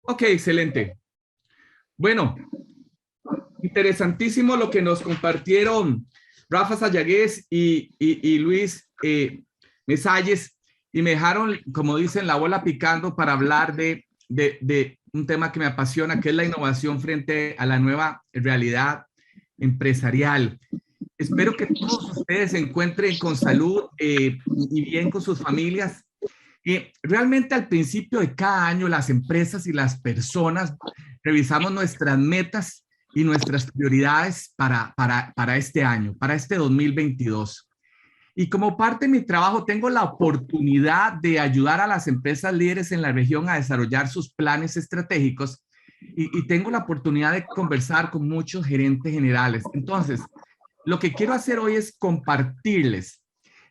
Ok, excelente. Bueno, interesantísimo lo que nos compartieron Rafa Sayagués y Luis Mesalles, y me dejaron, como dicen, la bola picando para hablar de un tema que me apasiona, que es la innovación frente a la nueva realidad empresarial. Espero que todos ustedes se encuentren con salud y bien con sus familias. Realmente al principio de cada año las empresas y las personas revisamos nuestras metas y nuestras prioridades para este año, para este 2022. Y como parte de mi trabajo tengo la oportunidad de ayudar a las empresas líderes en la región a desarrollar sus planes estratégicos y tengo la oportunidad de conversar con muchos gerentes generales. Entonces, lo que quiero hacer hoy es compartirles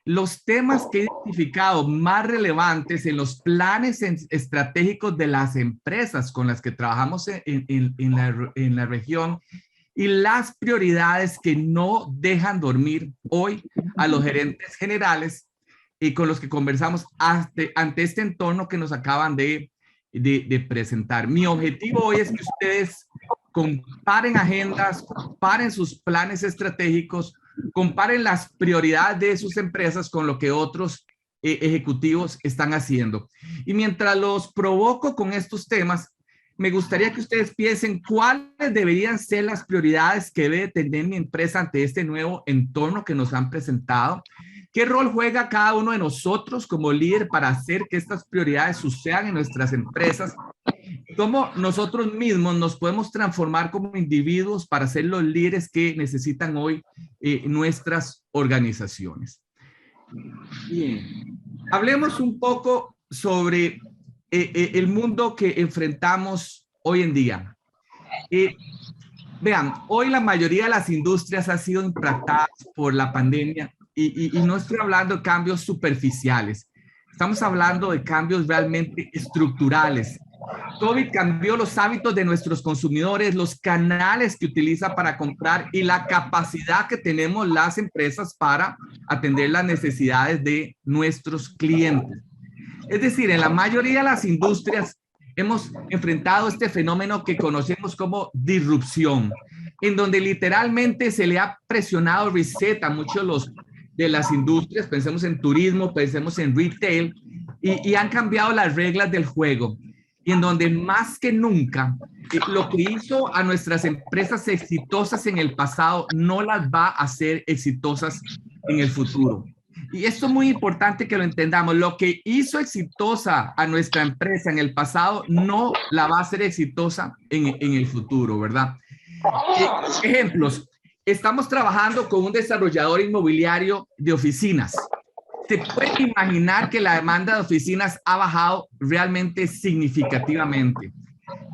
los temas que he identificado más relevantes en los planes estratégicos de las empresas con las que trabajamos en la región y las prioridades que no dejan dormir hoy a los gerentes generales y con los que conversamos ante este entorno que nos acaban de presentar. Mi objetivo hoy es que ustedes comparen agendas, comparen sus planes estratégicos, comparen las prioridades de sus empresas con lo que otros ejecutivos están haciendo. Y mientras los provoco con estos temas, me gustaría que ustedes piensen cuáles deberían ser las prioridades que debe tener mi empresa ante este nuevo entorno que nos han presentado. ¿Qué rol juega cada uno de nosotros como líder para hacer que estas prioridades sucedan en nuestras empresas? ¿Cómo nosotros mismos nos podemos transformar como individuos para ser los líderes que necesitan hoy nuestras organizaciones? Bien, hablemos un poco sobre el mundo que enfrentamos hoy en día. Vean, hoy la mayoría de las industrias han sido impactadas por la pandemia y no estoy hablando de cambios superficiales, estamos hablando de cambios realmente estructurales. COVID cambió los hábitos de nuestros consumidores, los canales que utiliza para comprar y la capacidad que tenemos las empresas para atender las necesidades de nuestros clientes. Es decir, en la mayoría de las industrias hemos enfrentado este fenómeno que conocemos como disrupción, en donde literalmente se le ha presionado reset a muchos de las industrias, pensemos en turismo, pensemos en retail, y han cambiado las reglas del juego. Y en donde más que nunca, lo que hizo a nuestras empresas exitosas en el pasado no las va a hacer exitosas en el futuro. Y esto es muy importante que lo entendamos. Lo que hizo exitosa a nuestra empresa en el pasado no la va a hacer exitosa en el futuro, ¿verdad? Ejemplos. Estamos trabajando con un desarrollador inmobiliario de oficinas. ¿Se puede imaginar que la demanda de oficinas ha bajado realmente significativamente?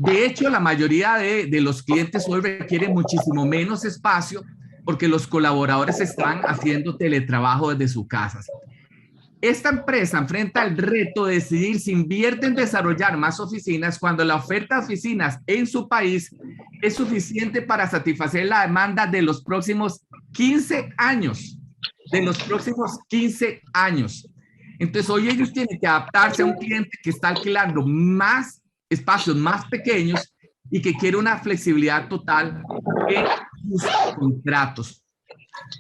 De hecho, la mayoría de los clientes hoy requieren muchísimo menos espacio porque los colaboradores están haciendo teletrabajo desde sus casas. Esta empresa enfrenta el reto de decidir si invierte en desarrollar más oficinas cuando la oferta de oficinas en su país es suficiente para satisfacer la demanda de los próximos 15 años. De los próximos 15 años. Entonces, hoy ellos tienen que adaptarse a un cliente que está alquilando más espacios más pequeños y que quiere una flexibilidad total en sus contratos.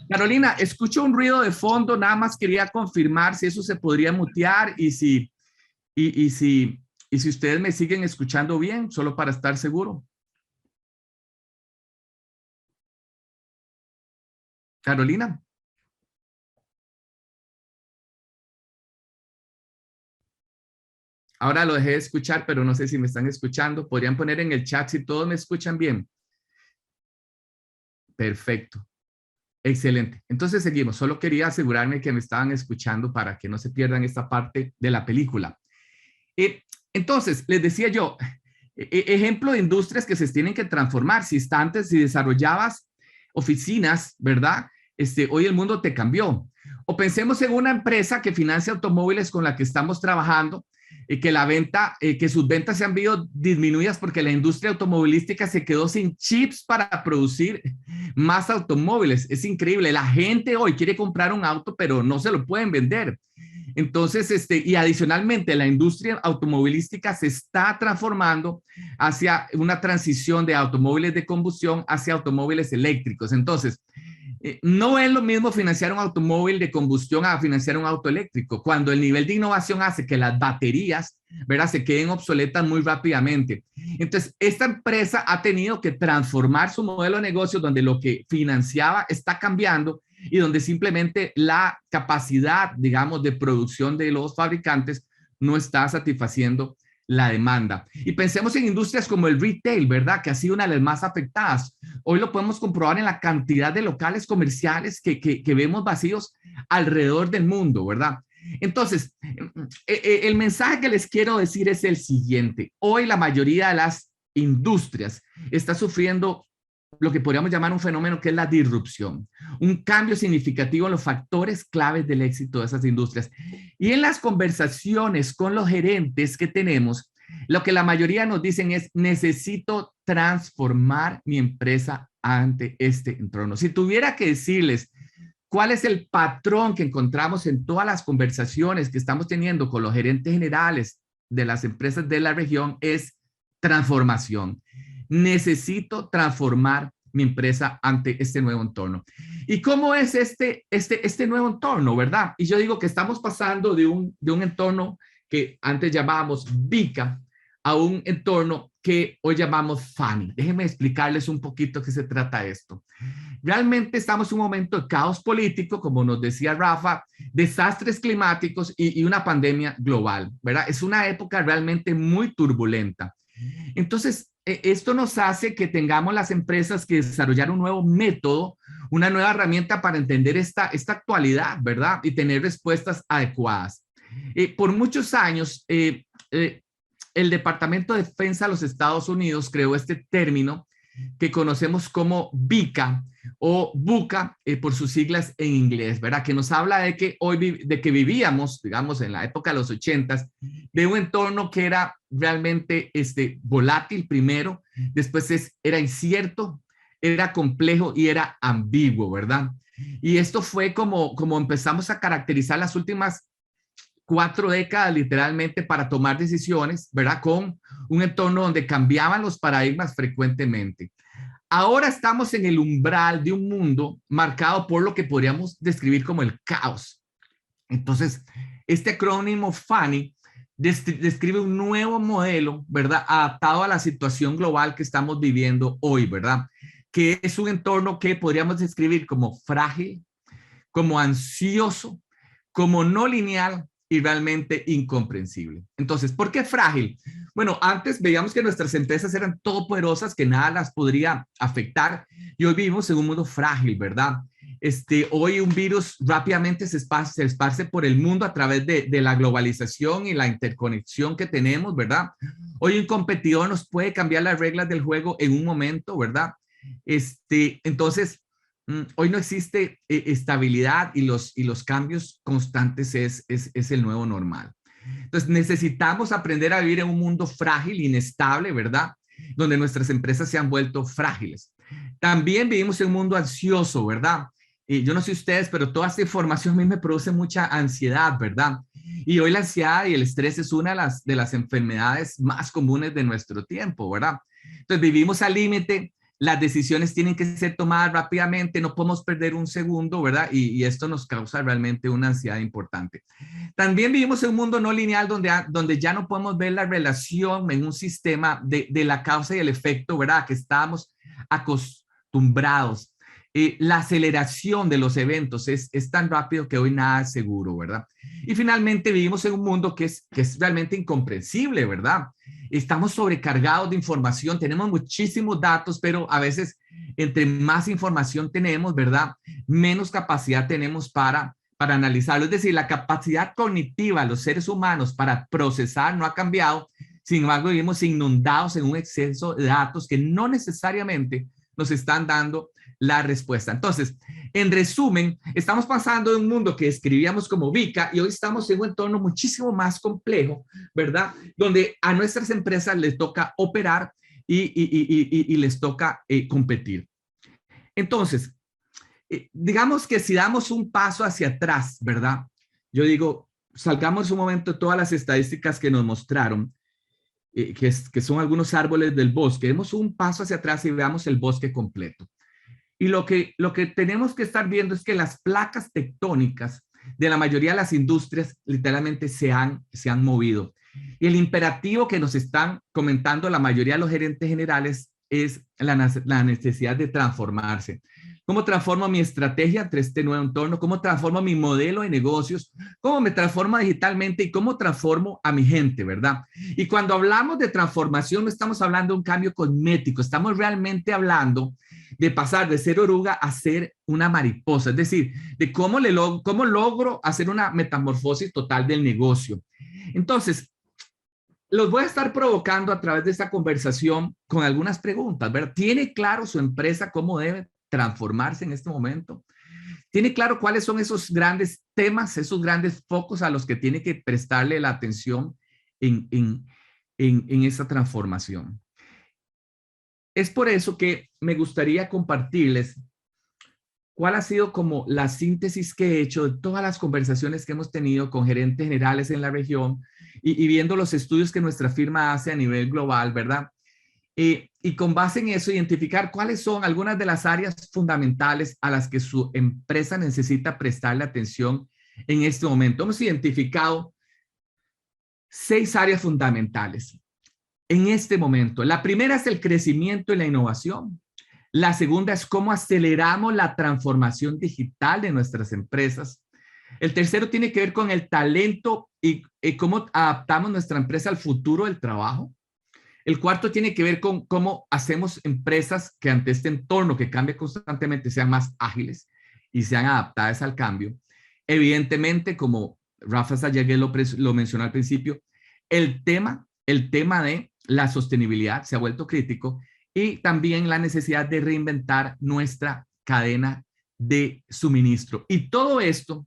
Carolina, escucho un ruido de fondo, nada más quería confirmar si eso se podría mutear y si ustedes me siguen escuchando bien, solo para estar seguro. Carolina. Ahora lo dejé de escuchar, pero no sé si me están escuchando. Podrían poner en el chat si todos me escuchan bien. Perfecto. Excelente. Entonces seguimos. Solo quería asegurarme que me estaban escuchando para que no se pierdan esta parte de la película. Entonces, les decía yo, ejemplo de industrias que se tienen que transformar. Si antes, si desarrollabas oficinas, ¿verdad? Hoy el mundo te cambió. O pensemos en una empresa que financia automóviles con la que estamos trabajando, que sus ventas se han visto disminuidas porque la industria automovilística se quedó sin chips para producir más automóviles. Es increíble. La gente hoy quiere comprar un auto, pero no se lo pueden vender. Entonces, y adicionalmente, la industria automovilística se está transformando hacia una transición de automóviles de combustión hacia automóviles eléctricos. Entonces, no es lo mismo financiar un automóvil de combustión a financiar un auto eléctrico, cuando el nivel de innovación hace que las baterías, ¿verdad?, se queden obsoletas muy rápidamente. Entonces, esta empresa ha tenido que transformar su modelo de negocio, donde lo que financiaba está cambiando y donde simplemente la capacidad, digamos, de producción de los fabricantes no está satisfaciendo la demanda. Y pensemos en industrias como el retail, ¿verdad?, que ha sido una de las más afectadas. Hoy lo podemos comprobar en la cantidad de locales comerciales que vemos vacíos alrededor del mundo, ¿verdad? Entonces, el mensaje que les quiero decir es el siguiente. Hoy la mayoría de las industrias está sufriendo lo que podríamos llamar un fenómeno que es la disrupción, un cambio significativo en los factores claves del éxito de esas industrias. Y en las conversaciones con los gerentes que tenemos, lo que la mayoría nos dicen es: necesito transformar mi empresa ante este entorno. Si tuviera que decirles cuál es el patrón que encontramos en todas las conversaciones que estamos teniendo con los gerentes generales de las empresas de la región, es transformación. Necesito transformar mi empresa ante este nuevo entorno. ¿Y cómo es este nuevo entorno, verdad? Y yo digo que estamos pasando de un entorno que antes llamábamos VICA a un entorno que hoy llamamos FANI. Déjenme explicarles un poquito qué se trata esto. Realmente estamos en un momento de caos político, como nos decía Rafa, desastres climáticos y una pandemia global, ¿verdad? Es una época realmente muy turbulenta. Entonces, esto nos hace que tengamos las empresas que desarrollar un nuevo método, una nueva herramienta para entender esta actualidad, ¿verdad? Y tener respuestas adecuadas. Por muchos años, el Departamento de Defensa de los Estados Unidos creó este término que conocemos como VICA o VUCA, por sus siglas en inglés, ¿verdad? Que nos habla de que de que vivíamos, digamos, en la época de los 80s, de un entorno que era realmente volátil primero, después era incierto, era complejo y era ambiguo, ¿verdad? Y esto fue como empezamos a caracterizar las últimas 4 décadas literalmente para tomar decisiones, ¿verdad? Con un entorno donde cambiaban los paradigmas frecuentemente. Ahora estamos en el umbral de un mundo marcado por lo que podríamos describir como el caos. Entonces, este acrónimo FANI describe un nuevo modelo, ¿verdad?, adaptado a la situación global que estamos viviendo hoy, ¿verdad? Que es un entorno que podríamos describir como frágil, como ansioso, como no lineal y realmente incomprensible. Entonces, ¿por qué frágil? Bueno, antes veíamos que nuestras empresas eran todopoderosas, que nada las podría afectar, y hoy vivimos en un mundo frágil, ¿verdad? Hoy un virus rápidamente se esparce por el mundo a través de la globalización y la interconexión que tenemos, ¿verdad? Hoy un competidor nos puede cambiar las reglas del juego en un momento, ¿verdad? Entonces, hoy no existe estabilidad y los cambios constantes es el nuevo normal. Entonces necesitamos aprender a vivir en un mundo frágil, inestable, ¿verdad? Donde nuestras empresas se han vuelto frágiles. También vivimos en un mundo ansioso, ¿verdad? Y yo no sé ustedes, pero toda esta información a mí me produce mucha ansiedad, ¿verdad? Y hoy la ansiedad y el estrés es una de las enfermedades más comunes de nuestro tiempo, ¿verdad? Entonces vivimos al límite. Las decisiones tienen que ser tomadas rápidamente, no podemos perder un segundo, ¿verdad? Y esto nos causa realmente una ansiedad importante. También vivimos en un mundo no lineal donde ya no podemos ver la relación en un sistema de la causa y el efecto, ¿verdad? Que estábamos acostumbrados. La aceleración de los eventos es tan rápido que hoy nada es seguro, ¿verdad? Y finalmente vivimos en un mundo que es realmente incomprensible, ¿verdad? Estamos sobrecargados de información, tenemos muchísimos datos, pero a veces entre más información tenemos, ¿verdad?, menos capacidad tenemos para analizarlo. Es decir, la capacidad cognitiva de los seres humanos para procesar no ha cambiado. Sin embargo, vivimos inundados en un exceso de datos que no necesariamente nos están dando la respuesta. Entonces, en resumen, estamos pasando de un mundo que describíamos como VICA y hoy estamos en un entorno muchísimo más complejo, ¿verdad? Donde a nuestras empresas les toca operar y les toca competir. Entonces, digamos que si damos un paso hacia atrás, ¿verdad? Yo digo, salgamos un momento de todas las estadísticas que nos mostraron, que son algunos árboles del bosque. Demos un paso hacia atrás y veamos el bosque completo. Y lo que tenemos que estar viendo es que las placas tectónicas de la mayoría de las industrias literalmente se han movido. Y el imperativo que nos están comentando la mayoría de los gerentes generales es la necesidad de transformarse. ¿Cómo transformo mi estrategia ante este nuevo entorno? ¿Cómo transformo mi modelo de negocios? ¿Cómo me transformo digitalmente? ¿Y cómo transformo a mi gente, verdad? Y cuando hablamos de transformación, no estamos hablando de un cambio cosmético, estamos realmente hablando de pasar de ser oruga a ser una mariposa, es decir, de cómo logro hacer una metamorfosis total del negocio. Entonces, los voy a estar provocando a través de esta conversación con algunas preguntas, ¿verdad? ¿Tiene claro su empresa cómo debe transformarse en este momento? ¿Tiene claro cuáles son esos grandes temas, esos grandes focos a los que tiene que prestarle la atención en esta transformación? Es por eso que me gustaría compartirles cuál ha sido como la síntesis que he hecho de todas las conversaciones que hemos tenido con gerentes generales en la región y viendo los estudios que nuestra firma hace a nivel global, ¿verdad? Y con base en eso, identificar cuáles son algunas de las áreas fundamentales a las que su empresa necesita prestarle atención en este momento. Hemos identificado 6 áreas fundamentales en este momento. La primera es el crecimiento y la innovación. La segunda es cómo aceleramos la transformación digital de nuestras empresas. El tercero tiene que ver con el talento y cómo adaptamos nuestra empresa al futuro del trabajo. El cuarto tiene que ver con cómo hacemos empresas que ante este entorno que cambia constantemente sean más ágiles y sean adaptadas al cambio. Evidentemente, como Rafa Sayagues lo mencionó al principio, el tema de la sostenibilidad se ha vuelto crítico y también la necesidad de reinventar nuestra cadena de suministro. Y todo esto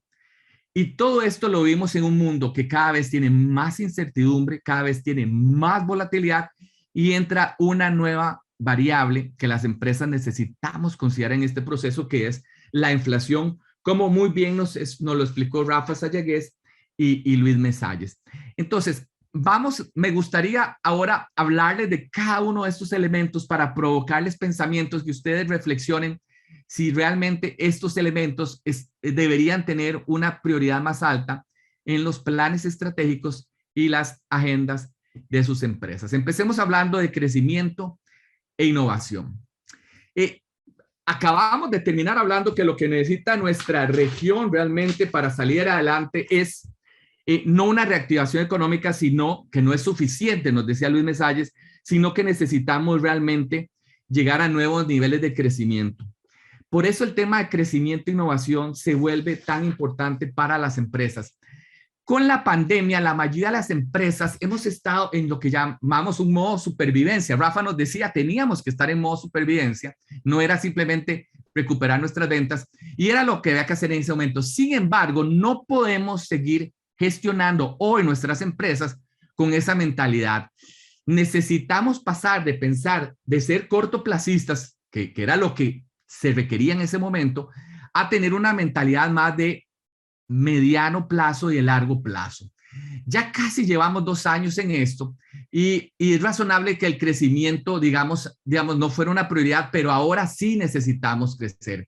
lo vimos en un mundo que cada vez tiene más incertidumbre, cada vez tiene más volatilidad y entra una nueva variable que las empresas necesitamos considerar en este proceso, que es la inflación, como muy bien nos lo explicó Rafa Sayagues y Luis Mesalles. Entonces, me gustaría ahora hablarles de cada uno de estos elementos para provocarles pensamientos que ustedes reflexionen si realmente estos elementos deberían tener una prioridad más alta en los planes estratégicos y las agendas de sus empresas. Empecemos hablando de crecimiento e innovación. Acabamos de terminar hablando que lo que necesita nuestra región realmente para salir adelante es no una reactivación económica, sino que no es suficiente, nos decía Luis Mesalles, sino que necesitamos realmente llegar a nuevos niveles de crecimiento. Por eso el tema de crecimiento e innovación se vuelve tan importante para las empresas. Con la pandemia, la mayoría de las empresas hemos estado en lo que llamamos un modo supervivencia. Rafa nos decía, teníamos que estar en modo supervivencia, no era simplemente recuperar nuestras ventas y era lo que había que hacer en ese momento. Sin embargo, no podemos seguir gestionando hoy nuestras empresas con esa mentalidad. Necesitamos pasar de pensar, de ser cortoplacistas, que era lo que se requería en ese momento, a tener una mentalidad más de mediano plazo y de largo plazo. Ya casi llevamos 2 años en esto y es razonable que el crecimiento, digamos, no fuera una prioridad, pero ahora sí necesitamos crecer.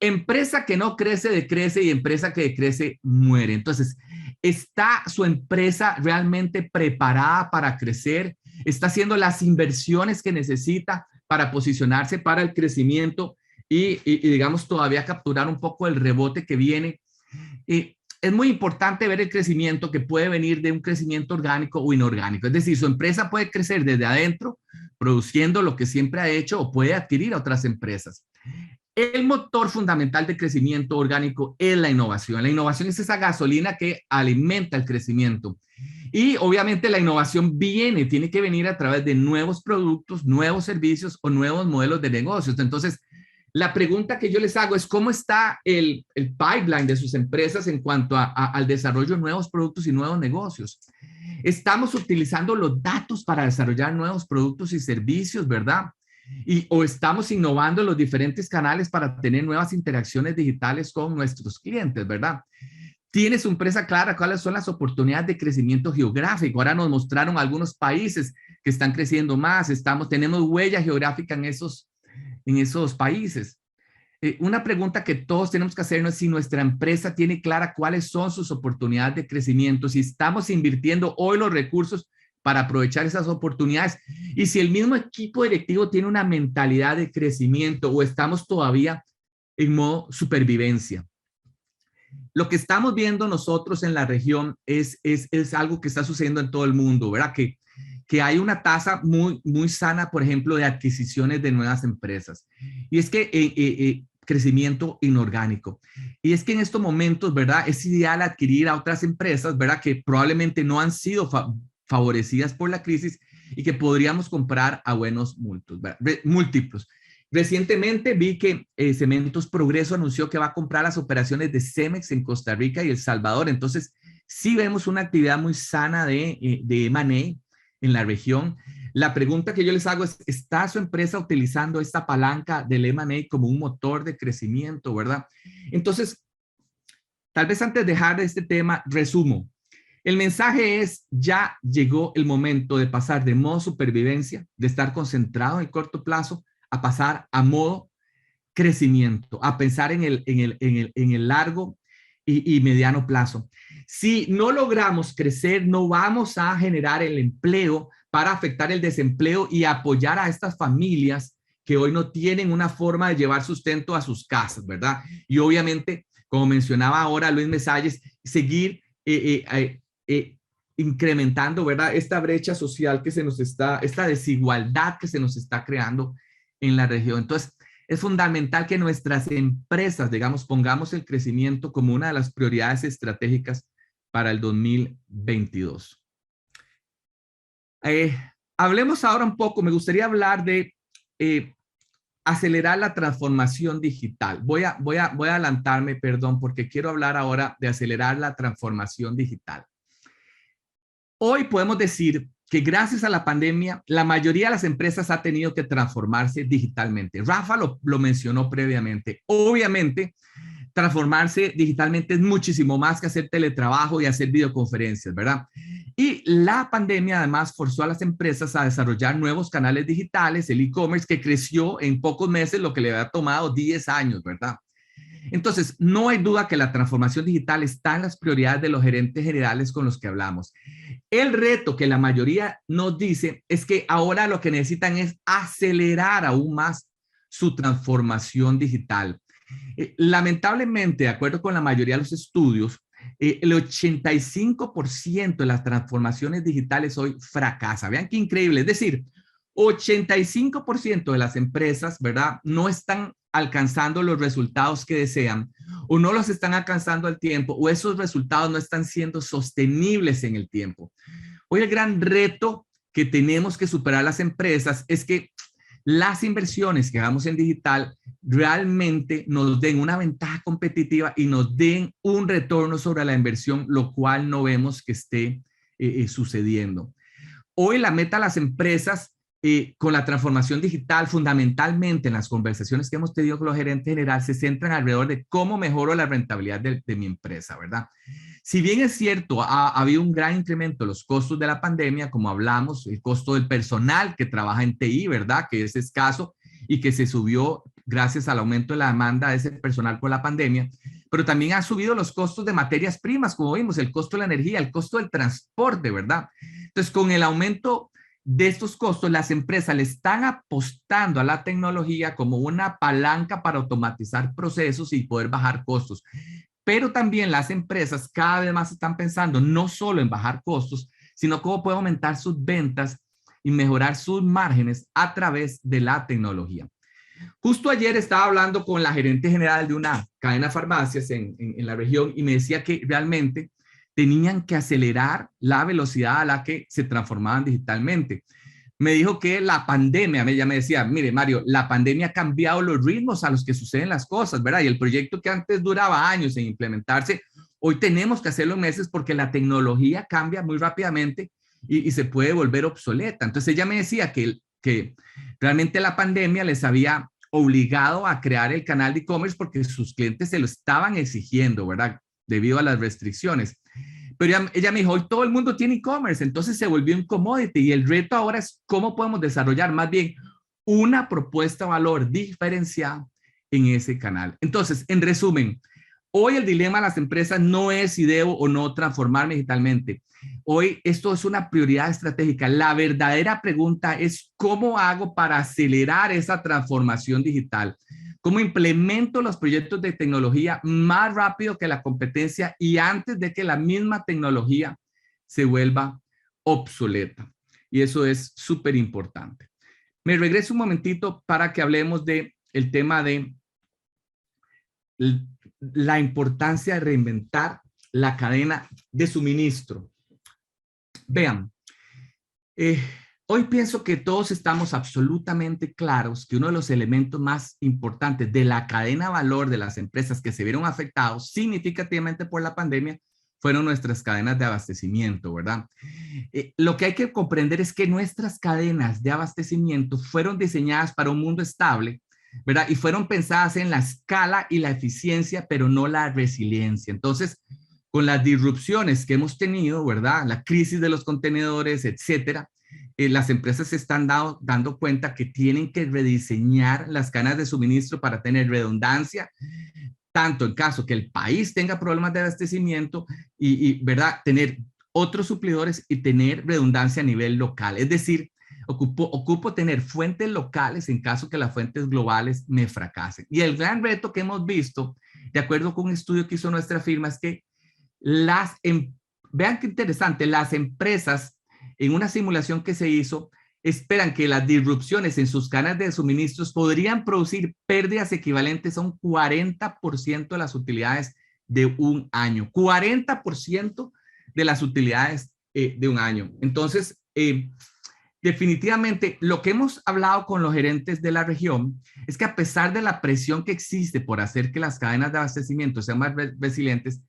Empresa que no crece, decrece, y empresa que decrece, muere. Entonces, ¿está su empresa realmente preparada para crecer? ¿Está haciendo las inversiones que necesita para posicionarse para el crecimiento y digamos, todavía capturar un poco el rebote que viene? Es muy importante ver el crecimiento que puede venir de un crecimiento orgánico o inorgánico. Es decir, su empresa puede crecer desde adentro, produciendo lo que siempre ha hecho, o puede adquirir a otras empresas. El motor fundamental de crecimiento orgánico es la innovación. La innovación es esa gasolina que alimenta el crecimiento. Y obviamente la innovación tiene que venir a través de nuevos productos, nuevos servicios o nuevos modelos de negocios. Entonces, la pregunta que yo les hago es cómo está el pipeline de sus empresas en cuanto al desarrollo de nuevos productos y nuevos negocios. Estamos utilizando los datos para desarrollar nuevos productos y servicios, ¿verdad? O estamos innovando en los diferentes canales para tener nuevas interacciones digitales con nuestros clientes, ¿verdad? ¿Tiene su empresa clara cuáles son las oportunidades de crecimiento geográfico? Ahora nos mostraron algunos países que están creciendo más, tenemos huella geográfica en esos países. Una pregunta que todos tenemos que hacernos es si nuestra empresa tiene clara cuáles son sus oportunidades de crecimiento, si estamos invirtiendo hoy los recursos para aprovechar esas oportunidades y si el mismo equipo directivo tiene una mentalidad de crecimiento o estamos todavía en modo supervivencia. Lo que estamos viendo nosotros en la región es algo que está sucediendo en todo el mundo, ¿verdad? Que hay una tasa muy sana, por ejemplo, de adquisiciones de nuevas empresas. Y es que crecimiento inorgánico. Y es que en estos momentos, ¿verdad? Es ideal adquirir a otras empresas, ¿verdad? Que probablemente no han sido favorecidas por la crisis y que podríamos comprar a buenos múltiplos. Recientemente vi que Cementos Progreso anunció que va a comprar las operaciones de Cemex en Costa Rica y El Salvador. Entonces, sí vemos una actividad muy sana de M&A en la región. La pregunta que yo les hago es, ¿está su empresa utilizando esta palanca del M&A como un motor de crecimiento, verdad? Entonces, tal vez antes de dejar este tema, resumo. El mensaje es, ya llegó el momento de pasar de modo supervivencia, de estar concentrado en el corto plazo, a pasar a modo crecimiento, a pensar en el largo y mediano plazo. Si no logramos crecer, no vamos a generar el empleo para afectar el desempleo y apoyar a estas familias que hoy no tienen una forma de llevar sustento a sus casas, ¿verdad? Y obviamente, como mencionaba ahora Luis Mesalles, seguir incrementando, ¿verdad? Esta brecha social que esta desigualdad que se nos está creando en la región. Entonces, es fundamental que nuestras empresas, digamos, pongamos el crecimiento como una de las prioridades estratégicas para el 2022. Hablemos ahora un poco, me gustaría hablar de acelerar la transformación digital. Voy a adelantarme, perdón, porque quiero hablar ahora de acelerar la transformación digital. Hoy podemos decir que gracias a la pandemia, la mayoría de las empresas ha tenido que transformarse digitalmente. Rafa lo mencionó previamente. Obviamente, transformarse digitalmente es muchísimo más que hacer teletrabajo y hacer videoconferencias, ¿verdad? Y la pandemia además forzó a las empresas a desarrollar nuevos canales digitales, el e-commerce que creció en pocos meses, lo que le había tomado 10 años, ¿verdad? Entonces, no hay duda que la transformación digital está en las prioridades de los gerentes generales con los que hablamos. El reto que la mayoría nos dice es que ahora lo que necesitan es acelerar aún más su transformación digital. Lamentablemente, de acuerdo con la mayoría de los estudios, el 85% de las transformaciones digitales hoy fracasa. Vean qué increíble. Es decir, 85% de las empresas, ¿verdad? No están alcanzando los resultados que desean o no los están alcanzando al tiempo o esos resultados no están siendo sostenibles en el tiempo. Hoy el gran reto que tenemos que superar las empresas es que las inversiones que hagamos en digital realmente nos den una ventaja competitiva y nos den un retorno sobre la inversión, lo cual no vemos que esté sucediendo. Hoy la meta de las empresas con la transformación digital, fundamentalmente en las conversaciones que hemos tenido con los gerentes generales, se centran alrededor de cómo mejoro la rentabilidad de mi empresa, ¿verdad? Si bien es cierto, ha habido un gran incremento de los costos de la pandemia, como hablamos, el costo del personal que trabaja en TI, ¿verdad? Que es escaso y que se subió gracias al aumento de la demanda de ese personal por la pandemia, pero también han subido los costos de materias primas, como vimos, el costo de la energía, el costo del transporte, ¿verdad? Entonces, con el aumento de estos costos, las empresas le están apostando a la tecnología como una palanca para automatizar procesos y poder bajar costos. Pero también las empresas cada vez más están pensando no solo en bajar costos, sino cómo puede aumentar sus ventas y mejorar sus márgenes a través de la tecnología. Justo ayer estaba hablando con la gerente general de una cadena de farmacias en la región y me decía que realmente tenían que acelerar la velocidad a la que se transformaban digitalmente. Me dijo que la pandemia, ella me decía, mire Mario, la pandemia ha cambiado los ritmos a los que suceden las cosas, ¿verdad? Y el proyecto que antes duraba años en implementarse, hoy tenemos que hacerlo en meses porque la tecnología cambia muy rápidamente y se puede volver obsoleta. Entonces ella me decía que realmente la pandemia les había obligado a crear el canal de e-commerce porque sus clientes se lo estaban exigiendo, ¿verdad? debido a las restricciones. Pero ella me dijo, hoy todo el mundo tiene e-commerce, entonces se volvió un commodity y el reto ahora es cómo podemos desarrollar más bien una propuesta de valor diferenciada en ese canal. Entonces, en resumen, hoy el dilema de las empresas no es si debo o no transformarme digitalmente. Hoy esto es una prioridad estratégica. La verdadera pregunta es cómo hago para acelerar esa transformación digital. ¿Cómo implemento los proyectos de tecnología más rápido que la competencia y antes de que la misma tecnología se vuelva obsoleta? Y eso es súper importante. Me regreso un momentito para que hablemos del tema de la importancia de reinventar la cadena de suministro. Vean, hoy pienso que todos estamos absolutamente claros que uno de los elementos más importantes de la cadena de valor de las empresas que se vieron afectados significativamente por la pandemia fueron nuestras cadenas de abastecimiento, ¿verdad? Lo que hay que comprender es que nuestras cadenas de abastecimiento fueron diseñadas para un mundo estable, ¿verdad? Y fueron pensadas en la escala y la eficiencia, pero no la resiliencia. Entonces, con las disrupciones que hemos tenido, ¿verdad? La crisis de los contenedores, etcétera, las empresas se están dando cuenta que tienen que rediseñar las cadenas de suministro para tener redundancia, tanto en caso que el país tenga problemas de abastecimiento ¿verdad? Tener otros suplidores y tener redundancia a nivel local. Es decir, ocupo tener fuentes locales en caso que las fuentes globales me fracasen. Y el gran reto que hemos visto, de acuerdo con un estudio que hizo nuestra firma, es que vean qué interesante, las empresas en una simulación que se hizo esperan que las disrupciones en sus cadenas de suministros podrían producir pérdidas equivalentes a un 40% de las utilidades de un año. 40% de las utilidades de un año. Entonces, definitivamente, lo que hemos hablado con los gerentes de la región es que a pesar de la presión que existe por hacer que las cadenas de abastecimiento sean más resilientes,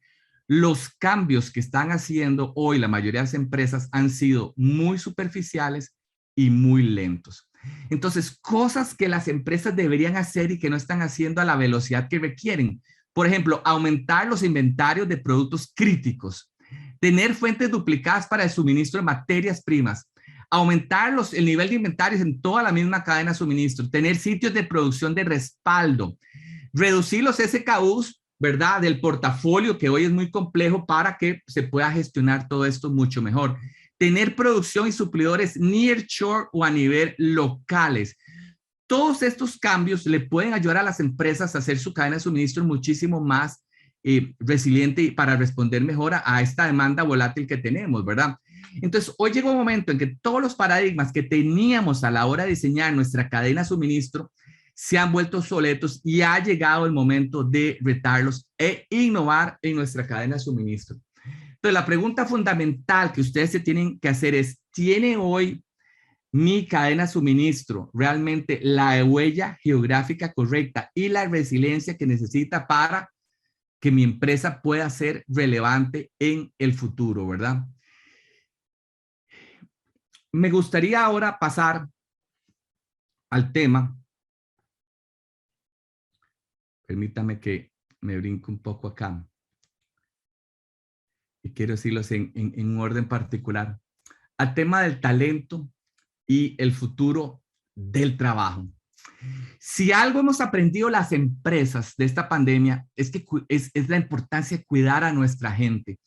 los cambios que están haciendo hoy la mayoría de las empresas han sido muy superficiales y muy lentos. Entonces, cosas que las empresas deberían hacer y que no están haciendo a la velocidad que requieren. Por ejemplo, aumentar los inventarios de productos críticos, tener fuentes duplicadas para el suministro de materias primas, aumentar el nivel de inventarios en toda la misma cadena de suministro, tener sitios de producción de respaldo, reducir los SKUs, ¿verdad? Del portafolio que hoy es muy complejo para que se pueda gestionar todo esto mucho mejor. Tener producción y suplidores nearshore o a nivel locales. Todos estos cambios le pueden ayudar a las empresas a hacer su cadena de suministro muchísimo más resiliente y para responder mejor a esta demanda volátil que tenemos, ¿verdad? Entonces, hoy llega un momento en que todos los paradigmas que teníamos a la hora de diseñar nuestra cadena de suministro se han vuelto obsoletos y ha llegado el momento de retarlos e innovar en nuestra cadena de suministro. Entonces, la pregunta fundamental que ustedes se tienen que hacer es, ¿tiene hoy mi cadena de suministro realmente la huella geográfica correcta y la resiliencia que necesita para que mi empresa pueda ser relevante en el futuro, ¿verdad? Me gustaría ahora pasar al tema. Permítame que me brinque un poco acá. Y quiero decirlos en un orden particular. Al tema del talento y el futuro del trabajo. Si algo hemos aprendido las empresas de esta pandemia es que es la importancia de cuidar a nuestra gente.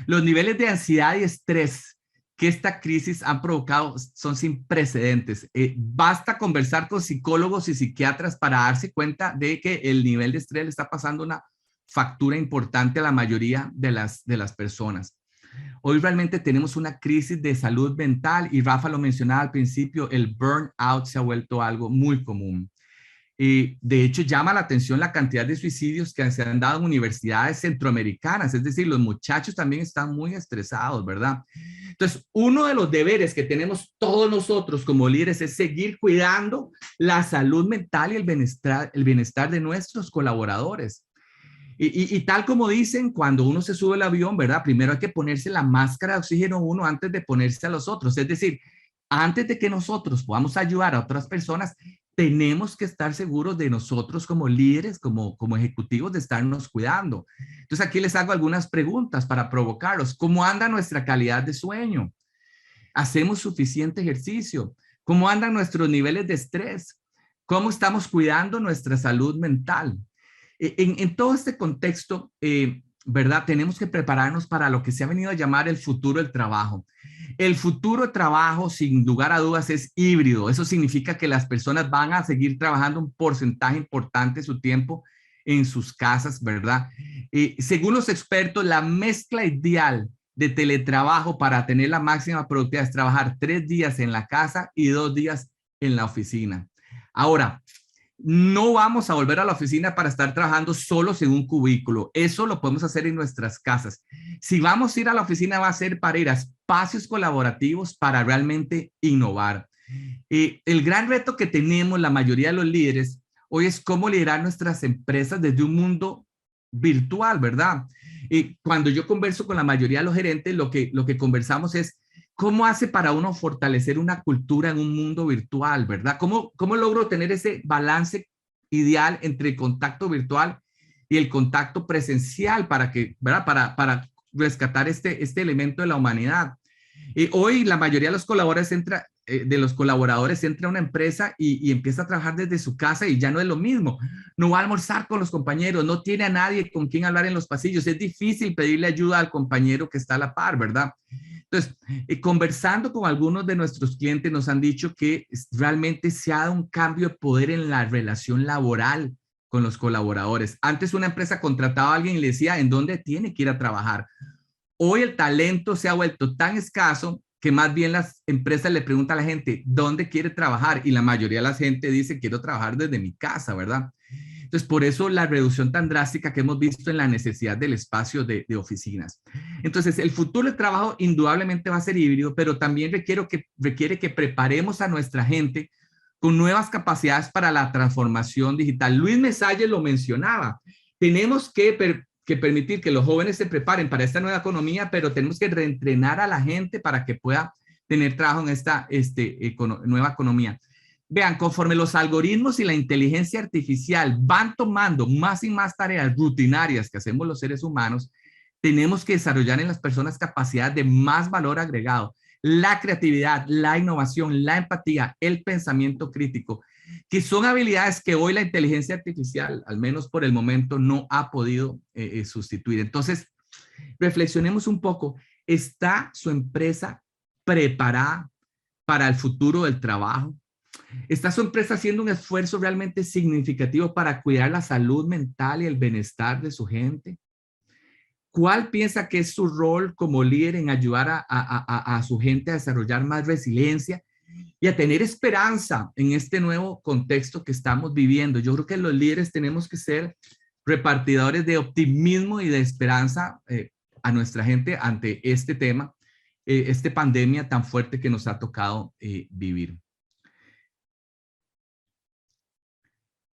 Los niveles de ansiedad y estrés que esta crisis han provocado son sin precedentes. Basta conversar con psicólogos y psiquiatras para darse cuenta de que el nivel de estrés le está pasando una factura importante a la mayoría de las personas. Hoy realmente tenemos una crisis de salud mental y Rafa lo mencionaba al principio, el burnout se ha vuelto algo muy común. De hecho, llama la atención la cantidad de suicidios que se han dado en universidades centroamericanas, es decir, los muchachos también están muy estresados, ¿verdad? Entonces, uno de los deberes que tenemos todos nosotros como líderes es seguir cuidando la salud mental y el bienestar de nuestros colaboradores. Y tal como dicen, cuando uno se sube al avión, ¿verdad? Primero hay que ponerse la máscara de oxígeno uno antes de ponerse a los otros. Es decir, antes de que nosotros podamos ayudar a otras personas, tenemos que estar seguros de nosotros como líderes, como ejecutivos, de estarnos cuidando. Entonces aquí les hago algunas preguntas para provocarlos. ¿Cómo anda nuestra calidad de sueño? ¿Hacemos suficiente ejercicio? ¿Cómo andan nuestros niveles de estrés? ¿Cómo estamos cuidando nuestra salud mental? En todo este contexto, ¿verdad? Tenemos que prepararnos para lo que se ha venido a llamar el futuro del trabajo. El futuro de trabajo, sin lugar a dudas, es híbrido. Eso significa que las personas van a seguir trabajando un porcentaje importante de su tiempo en sus casas, ¿verdad? Según los expertos, la mezcla ideal de teletrabajo para tener la máxima productividad es trabajar 3 días en la casa y 2 días en la oficina. Ahora, no vamos a volver a la oficina para estar trabajando solos en un cubículo. Eso lo podemos hacer en nuestras casas. Si vamos a ir a la oficina, va a ser para ir a espacios colaborativos para realmente innovar. El gran reto que tenemos la mayoría de los líderes hoy es cómo liderar nuestras empresas desde un mundo virtual, ¿verdad? Cuando yo converso con la mayoría de los gerentes, lo que conversamos es cómo hace para uno fortalecer una cultura en un mundo virtual, ¿verdad? ¿Cómo logro tener ese balance ideal entre el contacto virtual y el contacto presencial para que, ¿verdad? Para rescatar este elemento de la humanidad. Hoy la mayoría de los colaboradores entra a una empresa y empieza a trabajar desde su casa y ya no es lo mismo. No va a almorzar con los compañeros, no tiene a nadie con quien hablar en los pasillos. Es difícil pedirle ayuda al compañero que está a la par, ¿verdad? Entonces, conversando con algunos de nuestros clientes nos han dicho que realmente se ha dado un cambio de poder en la relación laboral con los colaboradores. Antes una empresa contrataba a alguien y le decía en dónde tiene que ir a trabajar. Hoy el talento se ha vuelto tan escaso que más bien las empresas le preguntan a la gente dónde quiere trabajar y la mayoría de la gente dice quiero trabajar desde mi casa, ¿verdad? Entonces, por eso la reducción tan drástica que hemos visto en la necesidad del espacio de oficinas. Entonces, el futuro del trabajo indudablemente va a ser híbrido, pero también requiere que preparemos a nuestra gente con nuevas capacidades para la transformación digital. Luis Mesalles lo mencionaba. Tenemos que permitir que los jóvenes se preparen para esta nueva economía, pero tenemos que reentrenar a la gente para que pueda tener trabajo en esta nueva economía. Vean, conforme los algoritmos y la inteligencia artificial van tomando más y más tareas rutinarias que hacemos los seres humanos, tenemos que desarrollar en las personas capacidades de más valor agregado, la creatividad, la innovación, la empatía, el pensamiento crítico, que son habilidades que hoy la inteligencia artificial, al menos por el momento, no ha podido sustituir. Entonces, reflexionemos un poco. ¿Está su empresa preparada para el futuro del trabajo? ¿Está su empresa haciendo un esfuerzo realmente significativo para cuidar la salud mental y el bienestar de su gente? ¿Cuál piensa que es su rol como líder en ayudar a su gente a desarrollar más resiliencia y a tener esperanza en este nuevo contexto que estamos viviendo? Yo creo que los líderes tenemos que ser repartidores de optimismo y de esperanza a nuestra gente ante este tema, esta pandemia tan fuerte que nos ha tocado vivir.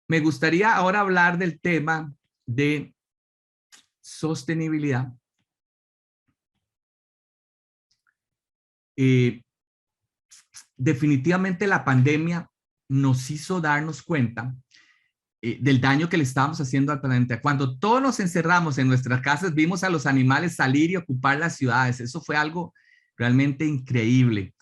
Me gustaría ahora hablar del tema de sostenibilidad. Definitivamente la pandemia nos hizo darnos cuenta del daño que le estábamos haciendo al planeta. Cuando todos nos encerramos en nuestras casas, vimos a los animales salir y ocupar las ciudades. Eso fue algo realmente increíble.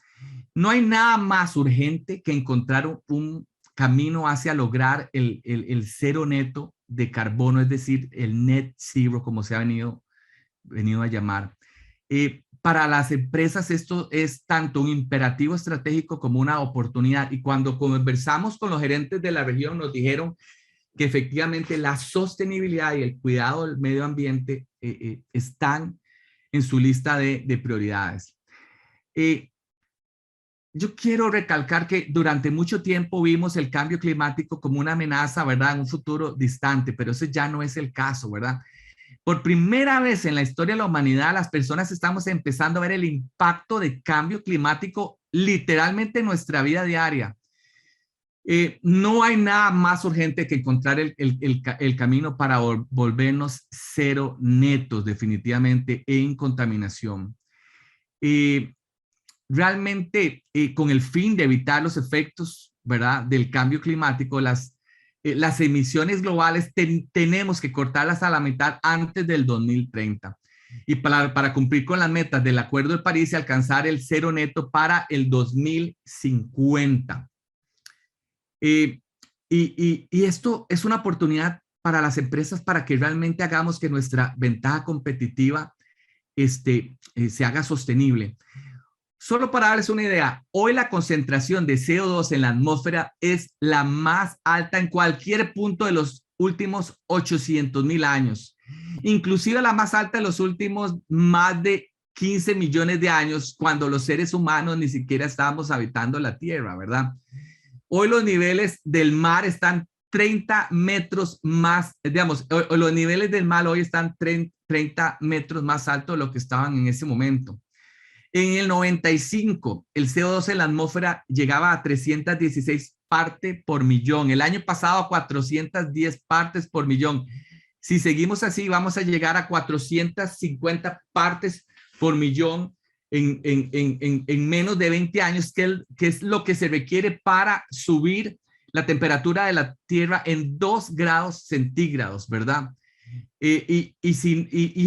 No hay nada más urgente que encontrar un camino hacia lograr el cero neto de carbono, es decir, el net zero, como se ha venido a llamar. Para las empresas esto es tanto un imperativo estratégico como una oportunidad. Y cuando conversamos con los gerentes de la región, nos dijeron que efectivamente la sostenibilidad y el cuidado del medio ambiente están en su lista de prioridades. Yo quiero recalcar que durante mucho tiempo vimos el cambio climático como una amenaza, ¿verdad? En un futuro distante, pero ese ya no es el caso, ¿verdad? Por primera vez en la historia de la humanidad, las personas estamos empezando a ver el impacto de cambio climático literalmente en nuestra vida diaria. No hay nada más urgente que encontrar el camino para volvernos cero netos definitivamente en contaminación. realmente con el fin de evitar los efectos, ¿verdad?, del cambio climático, las emisiones globales tenemos que cortarlas a la mitad antes del 2030. Y para cumplir con las metas del Acuerdo de París y alcanzar el cero neto para el 2050. Y esto es una oportunidad para las empresas para que realmente hagamos que nuestra ventaja competitiva se haga sostenible. Solo para darles una idea, hoy la concentración de CO2 en la atmósfera es la más alta en cualquier punto de los últimos 800,000 años, inclusive la más alta en los últimos más de 15 millones de años, cuando los seres humanos ni siquiera estábamos habitando la Tierra, ¿verdad? Hoy los niveles del mar están 30 metros más, digamos, los niveles del mar hoy están 30 metros más altos de lo que estaban en ese momento. En el 95, el CO2 en la atmósfera llegaba a 316 partes por millón. El año pasado a 410 partes por millón. Si seguimos así, vamos a llegar a 450 partes por millón en menos de 20 años, que es lo que se requiere para subir la temperatura de la Tierra en 2 grados centígrados, ¿verdad? Y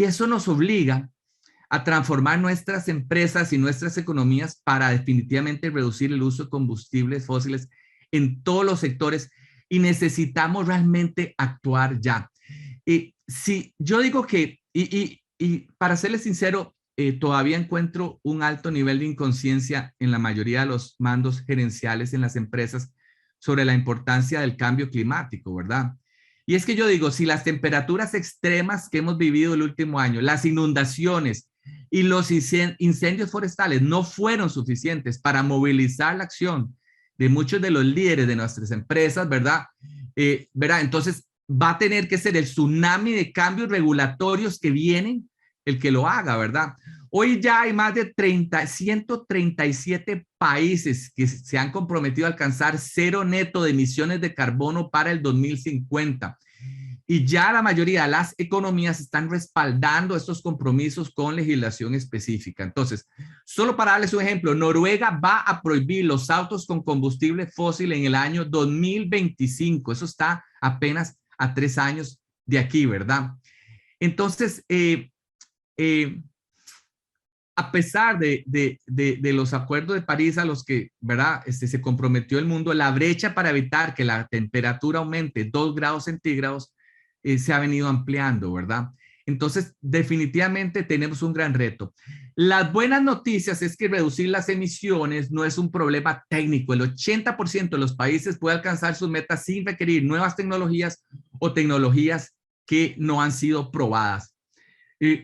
eso nos obliga a transformar nuestras empresas y nuestras economías para definitivamente reducir el uso de combustibles fósiles en todos los sectores, y necesitamos realmente actuar ya. Si yo digo que, para serles sincero, todavía encuentro un alto nivel de inconsciencia en la mayoría de los mandos gerenciales en las empresas sobre la importancia del cambio climático, ¿verdad? Y es que yo digo, si las temperaturas extremas que hemos vivido el último año, las inundaciones y los incendios forestales no fueron suficientes para movilizar la acción de muchos de los líderes de nuestras empresas, ¿verdad? Entonces va a tener que ser el tsunami de cambios regulatorios que vienen el que lo haga, ¿verdad? Hoy ya hay más de 137 países que se han comprometido a alcanzar cero neto de emisiones de carbono para el 2050. Y ya la mayoría de las economías están respaldando estos compromisos con legislación específica. Entonces, solo para darles un ejemplo, Noruega va a prohibir los autos con combustible fósil en el año 2025. Eso está apenas a 3 años de aquí, ¿verdad? Entonces, a pesar de los acuerdos de París a los que, ¿verdad?, se comprometió el mundo, la brecha para evitar que la temperatura aumente 2 grados centígrados se ha venido ampliando, ¿verdad? Entonces, definitivamente tenemos un gran reto. Las buenas noticias es que reducir las emisiones no es un problema técnico. El 80% de los países puede alcanzar sus metas sin requerir nuevas tecnologías o tecnologías que no han sido probadas.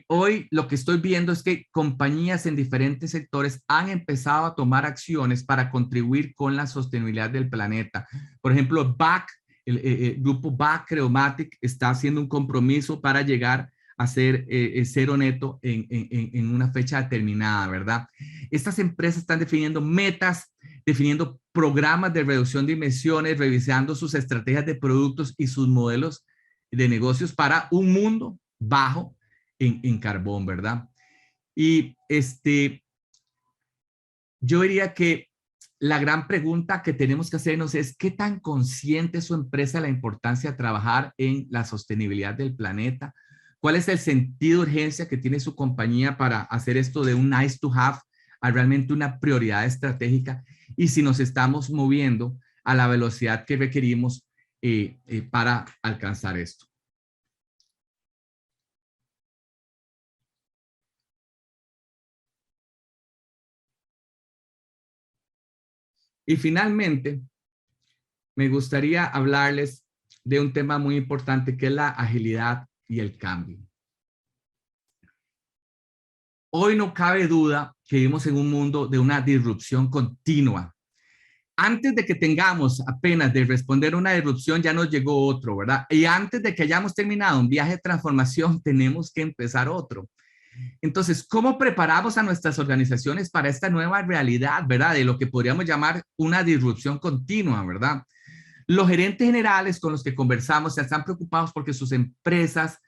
Hoy lo que estoy viendo es que compañías en diferentes sectores han empezado a tomar acciones para contribuir con la sostenibilidad del planeta. Por ejemplo, BAC, el grupo BAC Creomatic está haciendo un compromiso para llegar a ser cero neto en una fecha determinada, ¿verdad? Estas empresas están definiendo metas, definiendo programas de reducción de emisiones, revisando sus estrategias de productos y sus modelos de negocios para un mundo bajo en carbón, ¿verdad? Y yo diría que la gran pregunta que tenemos que hacernos es ¿qué tan consciente es su empresa de la importancia de trabajar en la sostenibilidad del planeta? ¿Cuál es el sentido de urgencia que tiene su compañía para hacer esto de un nice to have a realmente una prioridad estratégica? Y si nos estamos moviendo a la velocidad que requerimos para alcanzar esto. Y finalmente, me gustaría hablarles de un tema muy importante que es la agilidad y el cambio. Hoy no cabe duda que vivimos en un mundo de una disrupción continua. Antes de que tengamos apenas de responder una disrupción, ya nos llegó otro, ¿verdad? Y antes de que hayamos terminado un viaje de transformación, tenemos que empezar otro. Entonces, ¿cómo preparamos a nuestras organizaciones para esta nueva realidad, verdad? De lo que podríamos llamar una disrupción continua, ¿verdad? Los gerentes generales con los que conversamos están preocupados porque a sus empresas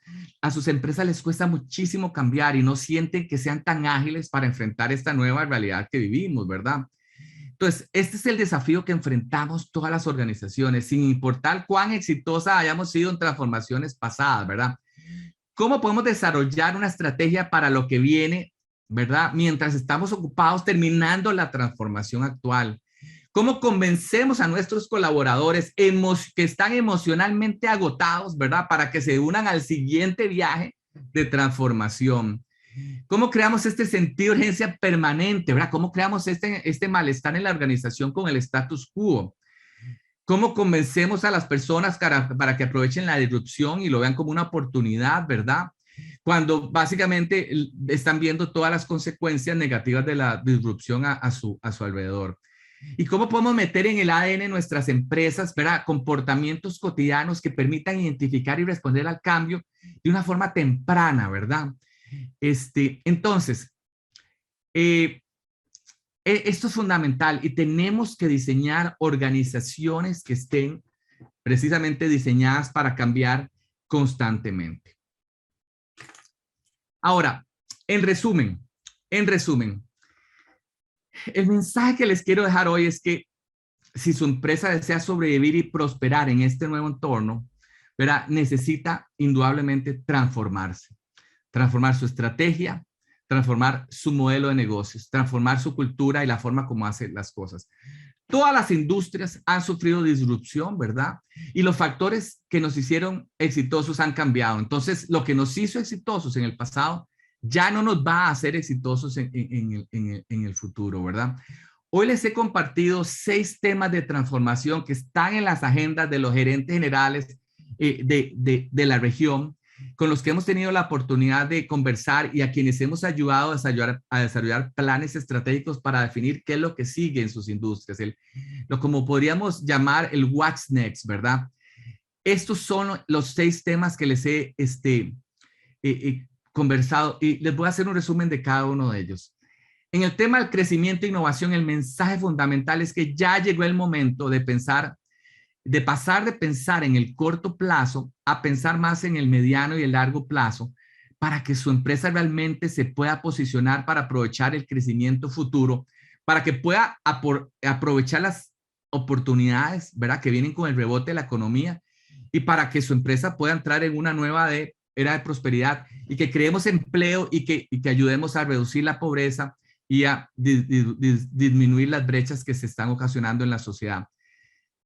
les cuesta muchísimo cambiar y no sienten que sean tan ágiles para enfrentar esta nueva realidad que vivimos, ¿verdad? Entonces, este es el desafío que enfrentamos todas las organizaciones, sin importar cuán exitosas hayamos sido en transformaciones pasadas, ¿verdad? ¿Cómo podemos desarrollar una estrategia para lo que viene, ¿verdad? Mientras estamos ocupados terminando la transformación actual. ¿Cómo convencemos a nuestros colaboradores que están emocionalmente agotados, ¿verdad? Para que se unan al siguiente viaje de transformación. ¿Cómo creamos este sentido de urgencia permanente, ¿verdad? ¿Cómo creamos este malestar en la organización con el status quo? ¿Cómo convencemos a las personas para que aprovechen la disrupción y lo vean como una oportunidad, ¿verdad? Cuando básicamente están viendo todas las consecuencias negativas de la disrupción a su alrededor. ¿Y cómo podemos meter en el ADN de nuestras empresas, ¿verdad? Comportamientos cotidianos que permitan identificar y responder al cambio de una forma temprana, ¿verdad? Entonces, esto es fundamental y tenemos que diseñar organizaciones que estén precisamente diseñadas para cambiar constantemente. Ahora, en resumen, el mensaje que les quiero dejar hoy es que si su empresa desea sobrevivir y prosperar en este nuevo entorno, ¿verdad? Necesita indudablemente transformarse, transformar su estrategia, transformar su modelo de negocios, transformar su cultura y la forma como hace las cosas. Todas las industrias han sufrido disrupción, ¿verdad? Y los factores que nos hicieron exitosos han cambiado. Entonces, lo que nos hizo exitosos en el pasado ya no nos va a hacer exitosos en el futuro, ¿verdad? Hoy les he compartido 6 temas de transformación que están en las agendas de los gerentes generales de la región, con los que hemos tenido la oportunidad de conversar y a quienes hemos ayudado a desarrollar planes estratégicos para definir qué es lo que sigue en sus industrias, lo como podríamos llamar el what's next, ¿verdad? Estos son los 6 temas que les he conversado y les voy a hacer un resumen de cada uno de ellos. En el tema del crecimiento e innovación, el mensaje fundamental es que ya llegó el momento de pasar de pensar en el corto plazo a pensar más en el mediano y el largo plazo para que su empresa realmente se pueda posicionar para aprovechar el crecimiento futuro, para que pueda aprovechar las oportunidades, ¿verdad?, que vienen con el rebote de la economía y para que su empresa pueda entrar en una nueva era de prosperidad y que creemos empleo y que ayudemos a reducir la pobreza y a disminuir las brechas que se están ocasionando en la sociedad.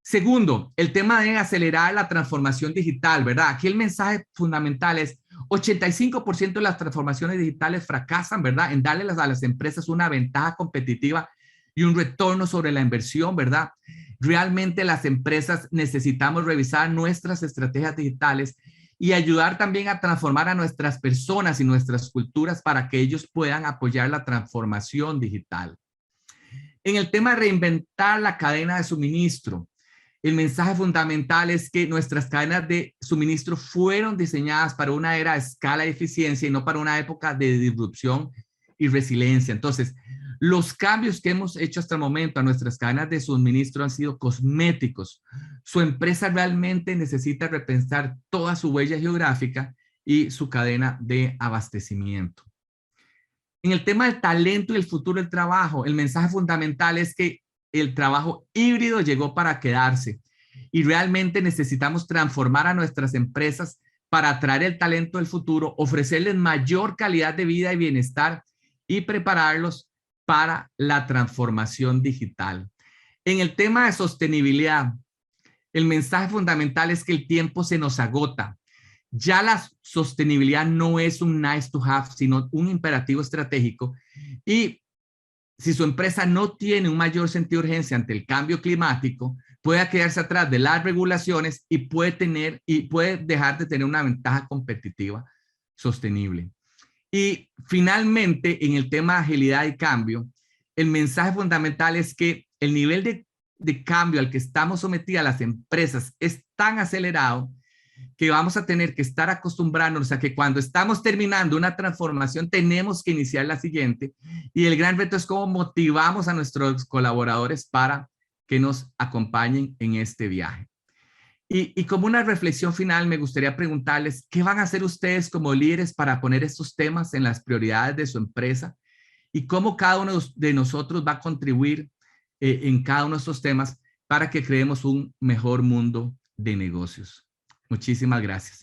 Segundo, el tema de acelerar la transformación digital, ¿verdad? Aquí el mensaje fundamental es 85% de las transformaciones digitales fracasan, ¿verdad? En darles a las empresas una ventaja competitiva y un retorno sobre la inversión, ¿verdad? Realmente las empresas necesitamos revisar nuestras estrategias digitales y ayudar también a transformar a nuestras personas y nuestras culturas para que ellos puedan apoyar la transformación digital. En el tema de reinventar la cadena de suministro, el mensaje fundamental es que nuestras cadenas de suministro fueron diseñadas para una era de escala y eficiencia y no para una época de disrupción y resiliencia. Entonces, los cambios que hemos hecho hasta el momento a nuestras cadenas de suministro han sido cosméticos. Su empresa realmente necesita repensar toda su huella geográfica y su cadena de abastecimiento. En el tema del talento y el futuro del trabajo, el mensaje fundamental es que el trabajo híbrido llegó para quedarse y realmente necesitamos transformar a nuestras empresas para atraer el talento del futuro, ofrecerles mayor calidad de vida y bienestar y prepararlos para la transformación digital. En el tema de sostenibilidad, el mensaje fundamental es que el tiempo se nos agota. Ya la sostenibilidad no es un nice to have, sino un imperativo estratégico y si su empresa no tiene un mayor sentido de urgencia ante el cambio climático, puede quedarse atrás de las regulaciones y puede dejar de tener una ventaja competitiva sostenible. Y finalmente, en el tema de agilidad y cambio, el mensaje fundamental es que el nivel de cambio al que estamos sometidas las empresas es tan acelerado que vamos a tener que estar acostumbrándonos a que cuando estamos terminando una transformación tenemos que iniciar la siguiente y el gran reto es cómo motivamos a nuestros colaboradores para que nos acompañen en este viaje. Y como una reflexión final, me gustaría preguntarles, ¿qué van a hacer ustedes como líderes para poner estos temas en las prioridades de su empresa? Y cómo cada uno de nosotros va a contribuir en cada uno de estos temas para que creemos un mejor mundo de negocios. Muchísimas gracias.